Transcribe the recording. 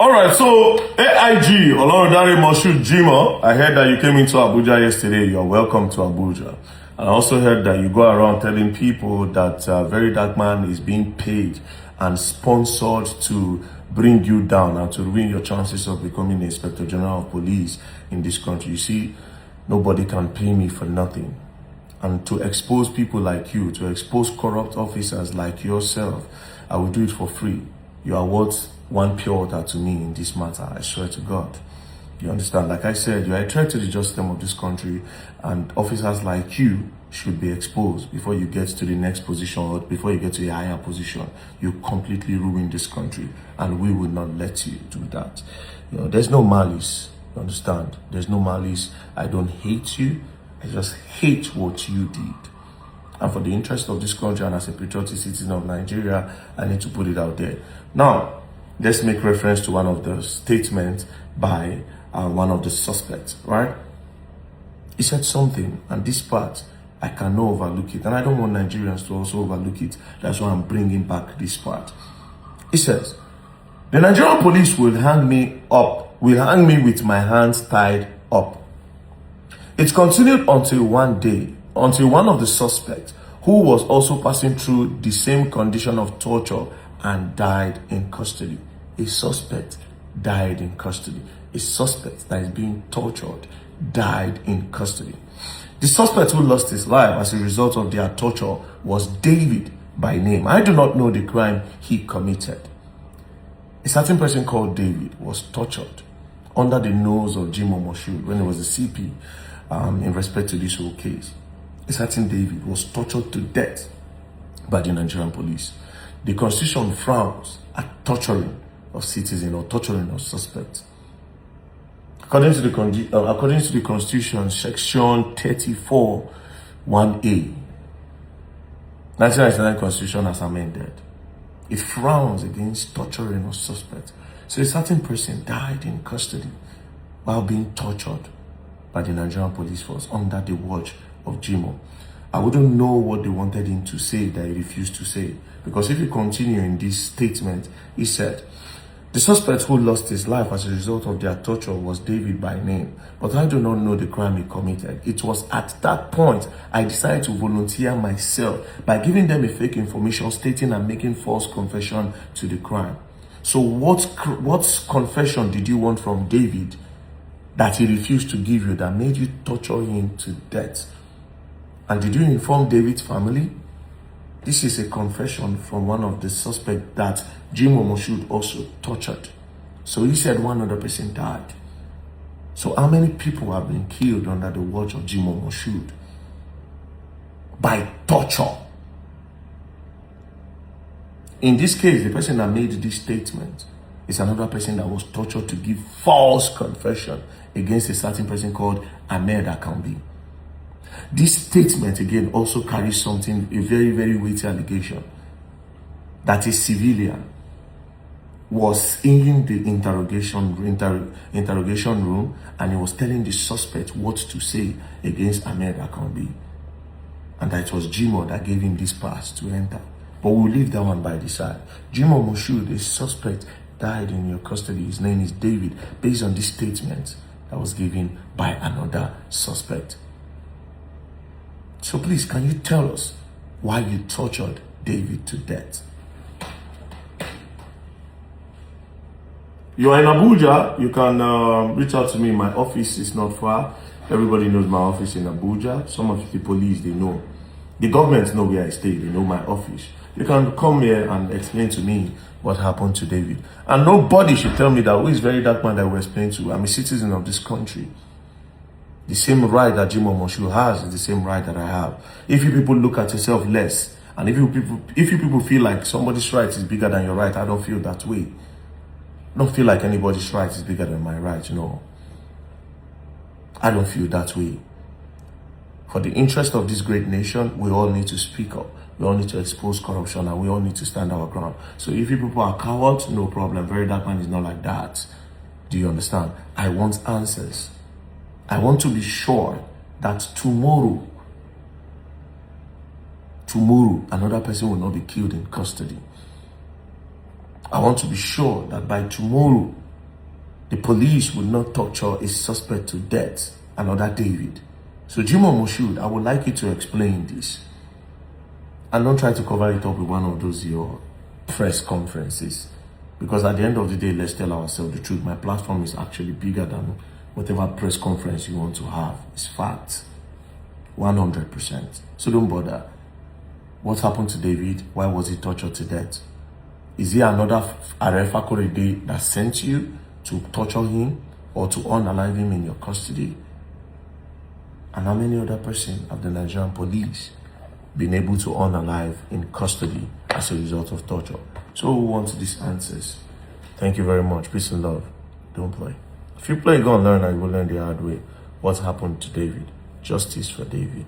All right, so Aig Olohundare Moshood Jimoh, I heard that you came into Abuja yesterday. You're welcome to Abuja. And I also heard that you go around telling people that Very Dark Man is being paid and sponsored to bring you down and to ruin your chances of becoming the Inspector General of Police in this country. You see, nobody can pay me for nothing. And to expose people like you, to expose corrupt officers like yourself, I will do it for free. You are worth one pure water to me in this matter, I swear to God. You understand? Like I said, you are a threat to the justice system of this country, and officers like you should be exposed before you get to the next position or before you get to a higher position. You completely ruin this country, and we will not let you do that. You know, there's no malice. You understand? There's no malice. I don't hate you. I just hate what you did. And for the interest of this country and as a patriotic citizen of Nigeria, I need to put it out there. Now, let's make reference to one of the statements by one of the suspects, right? He said something, and this part, I cannot overlook it. And I don't want Nigerians to also overlook it. That's why I'm bringing back this part. He says, the Nigerian police will hang me with my hands tied up. It continued until one of the suspects, who was also passing through the same condition of torture and died in custody. A suspect died in custody. A suspect that is being tortured died in custody. The suspect who lost his life as a result of their torture was David by name. I do not know the crime he committed. A certain person called David was tortured under the nose of Jimoh Moshood when he was a CP in respect to this whole case. A certain David was tortured to death by the Nigerian police. The Constitution frowns at torturing of citizens or torturing of suspects. According to the Constitution, Section 34, 1A, 1999 Constitution as amended, it frowns against torturing of suspects. So a certain person died in custody while being tortured by the Nigerian police force under the watch of Jimoh. I wouldn't know what they wanted him to say that he refused to say. Because if you continue in this statement, he said, the suspect who lost his life as a result of their torture was David by name, but I do not know the crime he committed. It was at that point I decided to volunteer myself by giving them a fake information stating I'm making false confession to the crime. So what confession did you want from David that he refused to give you that made you torture him to death? And did you inform David's family? This is a confession from one of the suspects that Jimoh Moshood also tortured. So he said one other person died. So how many people have been killed under the watch of Jimoh Moshood? By torture. In this case, the person that made this statement is another person that was tortured to give false confession against a certain person called Aig Olohundare. This statement again also carries something, a very, very weighty allegation that a civilian was in the interrogation room and he was telling the suspect what to say against Aig Olohundare. And that it was Jimoh that gave him this pass to enter. But we'll leave that one by the side. Jimoh Moshood, a suspect, died in your custody. His name is David, based on this statement that was given by another suspect. So please, can you tell us why you tortured David to death? You are in Abuja. You can reach out to me. My office is not far. Everybody knows my office in Abuja. Some of the police, they know. The government know where I stay. They know my office. You can come here and explain to me what happened to David. And nobody should tell me that who is Very Dark Man that we explain to. I'm a citizen of this country. The same right that Jimoh Moshood has is the same right that I have. If you people look at yourself less, and if you people feel like somebody's right is bigger than your right, I don't feel that way. I don't feel like anybody's right is bigger than my right, you know. I don't feel that way. For the interest of this great nation, we all need to speak up. We all need to expose corruption, and we all need to stand our ground. So if you people are cowards, no problem. Very Dark Man is not like that. Do you understand? I want answers. I want to be sure that tomorrow, another person will not be killed in custody. I want to be sure that by tomorrow, the police would not torture a suspect to death, another David. So Jimoh Moshood, I would like you to explain this. And don't try to cover it up with one of those your press conferences. Because at the end of the day, let's tell ourselves the truth. My platform is actually bigger than whatever press conference you want to have. It's fact. 100%. So don't bother. What happened to David? Why was he tortured to death? Is he another Arefa Korede that sent you to torture him or to unalive him in your custody? And how many other person have the Nigerian police been able to unalive in custody as a result of torture? So we want these answers. Thank you very much. Peace and love. Don't play. If you play, go and learn and you will learn the hard way. What happened to David? Justice for David.